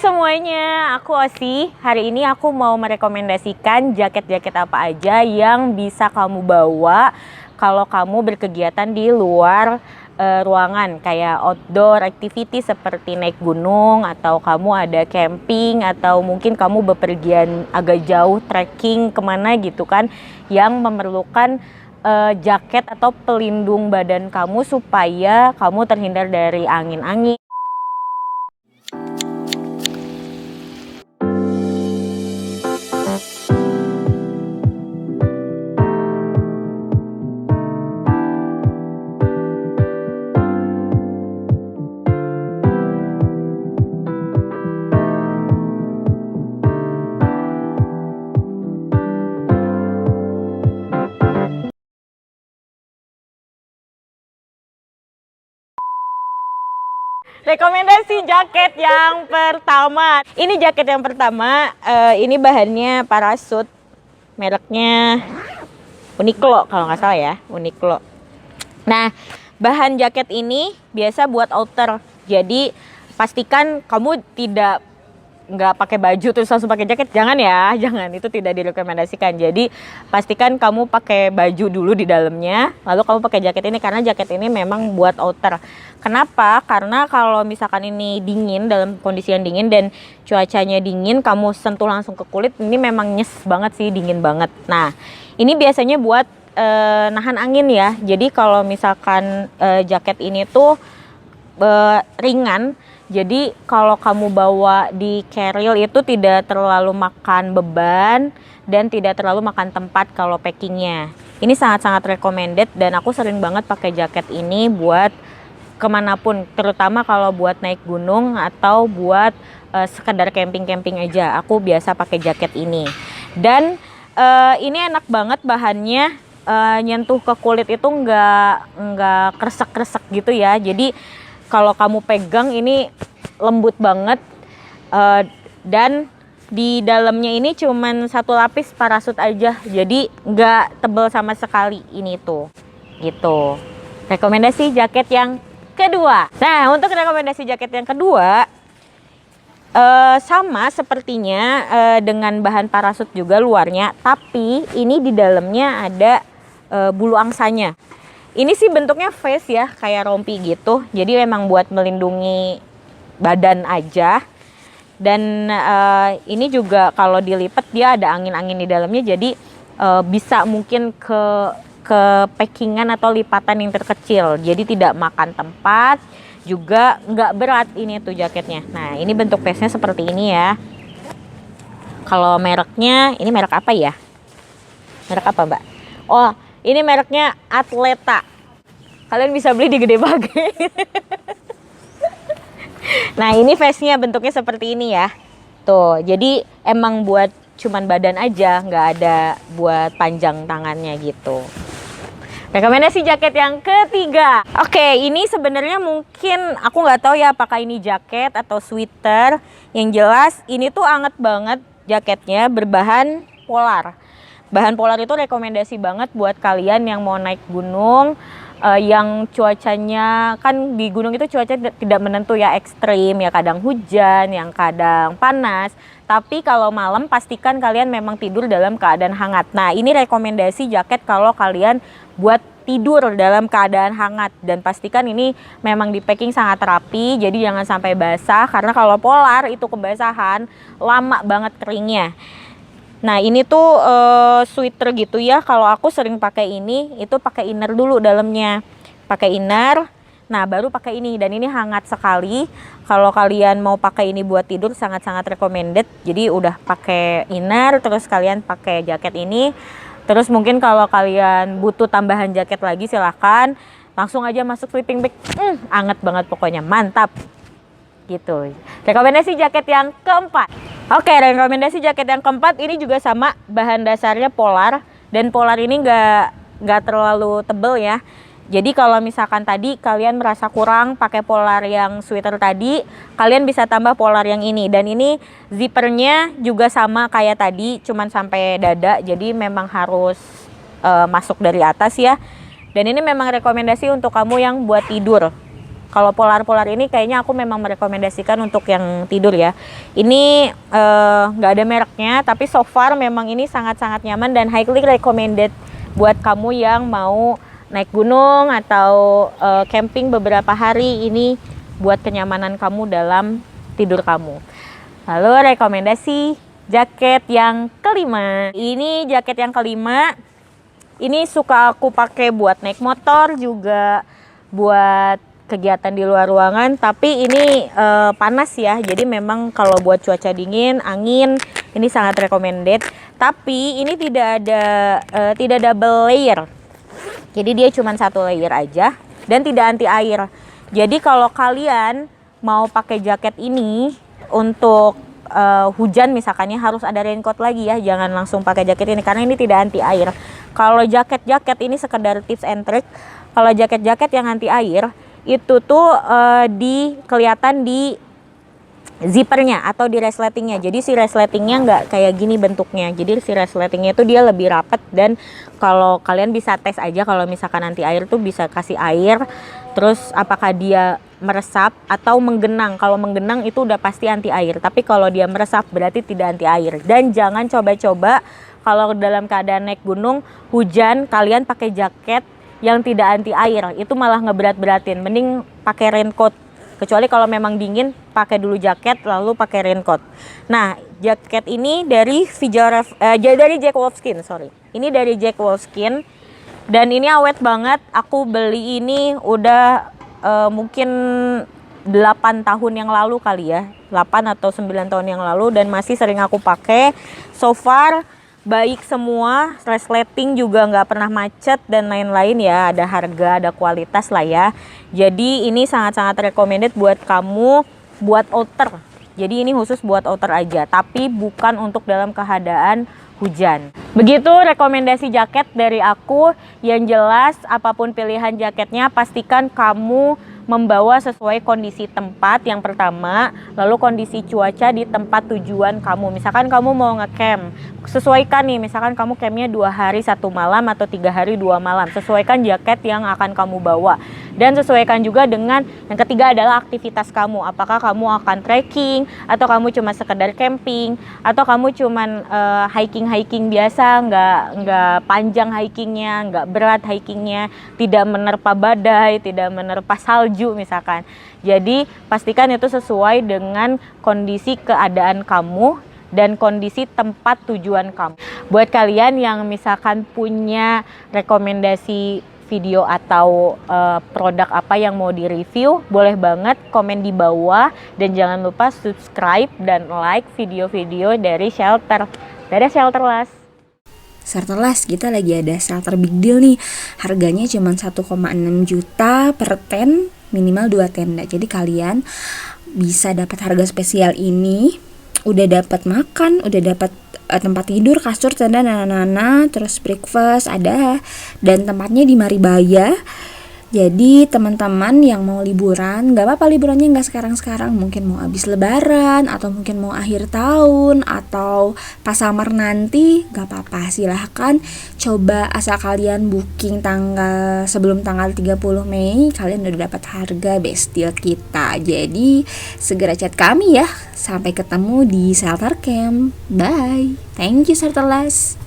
semuanya, aku Osi. Hari ini aku mau merekomendasikan jaket-jaket apa aja yang bisa kamu bawa kalau kamu berkegiatan di luar ruangan, kayak outdoor activity seperti naik gunung, atau kamu ada camping, atau mungkin kamu bepergian agak jauh trekking kemana gitu kan, yang memerlukan jaket atau pelindung badan kamu supaya kamu terhindar dari angin-angin. Rekomendasi jaket yang pertama. Ini jaket yang pertama, ini bahannya parasut, mereknya Uniqlo kalau nggak salah ya, Uniqlo. Nah, bahan jaket ini biasa buat outer. Jadi pastikan kamu nggak pakai baju terus langsung pakai jaket, jangan ya, jangan, itu tidak direkomendasikan. Jadi pastikan kamu pakai baju dulu di dalamnya, lalu kamu pakai jaket ini, karena jaket ini memang buat outer. Kenapa? Karena kalau misalkan ini dingin, dalam kondisi yang dingin dan cuacanya dingin, kamu sentuh langsung ke kulit, ini memang nyes banget sih, dingin banget. Nah, ini biasanya buat nahan angin ya. Jadi kalau misalkan jaket ini tuh ringan, jadi kalau kamu bawa di carrier itu tidak terlalu makan beban dan tidak terlalu makan tempat kalau packingnya. Ini sangat-sangat recommended dan aku sering banget pakai jaket ini buat kemanapun, terutama kalau buat naik gunung atau buat sekedar camping-camping aja. Aku biasa pakai jaket ini. Dan ini enak banget bahannya, nyentuh ke kulit itu nggak kresek-kresek gitu ya. Jadi kalau kamu pegang ini lembut banget, dan di dalamnya ini cuman satu lapis parasut aja, jadi nggak tebal sama sekali ini tuh, gitu. Rekomendasi jaket yang kedua. Nah, untuk rekomendasi jaket yang kedua, sama sepertinya dengan bahan parasut juga luarnya, tapi ini di dalamnya ada bulu angsanya. Ini sih bentuknya vest ya, kayak rompi gitu. Jadi memang buat melindungi badan aja. Dan ini juga kalau dilipat dia ada angin-angin di dalamnya. Jadi bisa mungkin ke packingan atau lipatan yang terkecil. Jadi tidak makan tempat, juga nggak berat ini tuh jaketnya. Nah, ini bentuk vestnya seperti ini ya. Kalau mereknya, ini merek apa ya? Merek apa, Mbak? Oh, ini mereknya Athleta. Kalian bisa beli di Gede Bage. Nah, ini vestnya bentuknya seperti ini ya. Tuh, jadi emang buat cuman badan aja, nggak ada buat panjang tangannya gitu. Rekomendasi jaket yang ketiga. Oke, ini sebenarnya mungkin aku nggak tahu ya apakah ini jaket atau sweater. Yang jelas ini tuh anget banget jaketnya, berbahan polar. Bahan polar itu rekomendasi banget buat kalian yang mau naik gunung, yang cuacanya kan di gunung itu cuaca tidak menentu ya, ekstrim ya, kadang hujan, yang kadang panas. Tapi kalau malam pastikan kalian memang tidur dalam keadaan hangat. Nah, ini rekomendasi jaket kalau kalian buat tidur dalam keadaan hangat, dan pastikan ini memang di packing sangat rapi, jadi jangan sampai basah, karena kalau polar itu kebasahan lama banget keringnya. Nah, ini tuh sweater gitu ya. Kalau aku sering pakai ini, itu pakai inner dulu dalamnya. Pakai inner, nah baru pakai ini. Dan ini hangat sekali. Kalau kalian mau pakai ini buat tidur, sangat-sangat recommended. Jadi udah pakai inner, terus kalian pakai jaket ini. Terus mungkin kalau kalian butuh tambahan jaket lagi, silahkan. Langsung aja masuk sleeping bag. Anget banget pokoknya, mantap. Gitu. Rekomendasi jaket yang keempat. Oke, rekomendasi jaket yang keempat ini juga sama, bahan dasarnya polar, dan polar ini nggak terlalu tebel ya. Jadi kalau misalkan tadi kalian merasa kurang pakai polar yang sweater tadi, kalian bisa tambah polar yang ini. Dan ini zippernya juga sama kayak tadi, cuman sampai dada, jadi memang harus masuk dari atas ya. Dan ini memang rekomendasi untuk kamu yang buat tidur. Kalau polar ini kayaknya aku memang merekomendasikan untuk yang tidur ya. Ini nggak ada mereknya, tapi so far memang ini sangat-sangat nyaman dan highly recommended buat kamu yang mau naik gunung atau camping beberapa hari. Ini buat kenyamanan kamu dalam tidur kamu. Lalu rekomendasi jaket yang kelima. Ini jaket yang kelima. Ini suka aku pakai buat naik motor juga, buat kegiatan di luar ruangan, tapi ini panas ya, jadi memang kalau buat cuaca dingin, angin, ini sangat recommended. Tapi ini tidak double layer, jadi dia cuma satu layer aja dan tidak anti air. Jadi kalau kalian mau pakai jaket ini untuk hujan misalkannya, harus ada raincoat lagi ya, jangan langsung pakai jaket ini karena ini tidak anti air. Kalau jaket ini sekedar tips and trick. Kalau jaket yang anti air itu tuh kelihatan di zippernya atau di resletingnya. Jadi si resletingnya nggak kayak gini bentuknya. Jadi si resletingnya itu dia lebih rapat, dan kalau kalian bisa tes aja kalau misalkan anti air tuh bisa kasih air, terus apakah dia meresap atau menggenang. Kalau menggenang itu udah pasti anti air, tapi kalau dia meresap berarti tidak anti air. Dan jangan coba-coba kalau dalam keadaan naik gunung hujan kalian pakai jaket yang tidak anti air, itu malah ngeberat-beratin. Mending pakai raincoat. Kecuali kalau memang dingin, pakai dulu jaket lalu pakai raincoat. Nah, jaket ini dari Jack Wolfskin, sorry. Ini dari Jack Wolfskin dan ini awet banget. Aku beli ini udah mungkin 8 tahun yang lalu kali ya. 8 atau 9 tahun yang lalu dan masih sering aku pakai. So far baik semua, resleting juga nggak pernah macet dan lain-lain ya, ada harga, ada kualitas lah ya. Jadi ini sangat-sangat recommended buat kamu buat outer. Jadi ini khusus buat outer aja, tapi bukan untuk dalam keadaan hujan. Begitu rekomendasi jaket dari aku. Yang jelas apapun pilihan jaketnya pastikan kamu membawa sesuai kondisi tempat yang pertama, lalu kondisi cuaca di tempat tujuan kamu. Misalkan kamu mau ngecamp, sesuaikan nih, misalkan kamu campnya 2 hari 1 malam atau 3 hari 2 malam, sesuaikan jaket yang akan kamu bawa. Dan sesuaikan juga dengan yang ketiga adalah aktivitas kamu. Apakah kamu akan trekking, atau kamu cuma sekedar camping, atau kamu cuma hiking biasa, nggak panjang hikingnya, nggak berat hikingnya, tidak menerpa badai, tidak menerpa salju misalkan. Jadi pastikan itu sesuai dengan kondisi keadaan kamu dan kondisi tempat tujuan kamu. Buat kalian yang misalkan punya rekomendasi video atau produk apa yang mau di-review, boleh banget komen di bawah. Dan jangan lupa subscribe dan like video-video dari Shelter. Dadah Shelterless. Shelterless, kita lagi ada shelter big deal nih. Harganya cuma 1,6 juta per tent, minimal 2 tenda. Jadi kalian bisa dapat harga spesial ini. Udah dapat makan, udah dapat tempat tidur, kasur, tenda, nana-nana, terus breakfast ada, dan tempatnya di Maribaya. Jadi teman-teman yang mau liburan, gak apa-apa liburannya gak sekarang-sekarang, mungkin mau habis lebaran, atau mungkin mau akhir tahun, atau pas summer nanti, gak apa-apa, silahkan coba. Asal kalian booking sebelum tanggal 30 Mei, kalian udah dapat harga best deal kita. Jadi segera chat kami ya. Sampai ketemu di Shelter Camp. Bye. Thank you Shelterless.